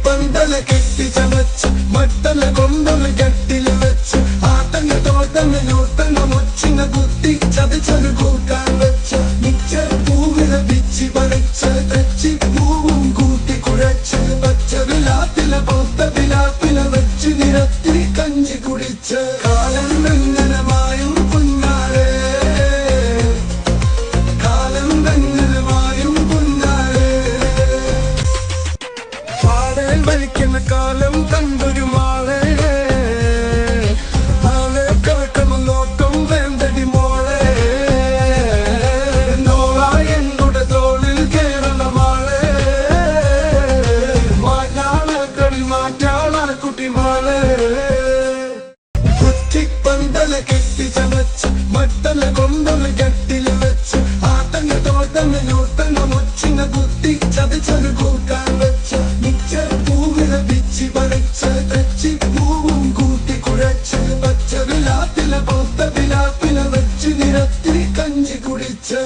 പന്തല കെട്ടി ചമച്ച് മട്ടല കൊണ്ടൊന്ന് കെട്ടില് വെച്ച് ആട്ടങ്ങ തോട്ടങ്ങ നോട്ടങ്ങ മുച്ചിങ്ങ കുത്തി ചതച്ചൊരു കൂട്ടാൻ വെച്ച മിച്ചർ പൂവില പിച്ചി പറിച്ച് തെച്ചി പൂവും കൂട്ടി കുഴച്ച് പച്ചവിലാത്തില പൊത്ത വിലാപ്പില വെച്ച് നിരത്തി കഞ്ചി കുടിച്ച് കാലം വെങ്ങനമായും കുഞ്ഞാളെ കാലം വെങ്ങനമായും കുഞ്ഞാളെ പാടേൽ വലിക്കുന്ന കാലം കണ്ടൊരു മാളെ ആളെ കിഴക്കണം നോക്കം വേണ്ടടി മോളെ നോളായി എന്നുടെ തോളിൽ കേരള മാളെ മാറ്റാളക്കളിൽ മാറ്റാള കുട്ടി മാളെ പന്തല കെട്ടി ചമച്ച് മട്ടല കൊണ്ടൊന്ന് കെട്ടില് വെച്ച് ആട്ടങ്ങ തോട്ടങ്ങ നോട്ടങ്ങ മുച്ചിങ്ങ കുത്തി ചതച്ചൊരു കൂട്ടാൻ വെച്ച മിച്ചർ പൂവില പിച്ചി പറിച്ച് തെച്ചി പൂവും കൂട്ടി കുഴച്ച് പച്ചവിലാത്തില പൊത്ത വിലാപ്പില വെച്ച് നിരത്തി കഞ്ചി കുടിച്ച്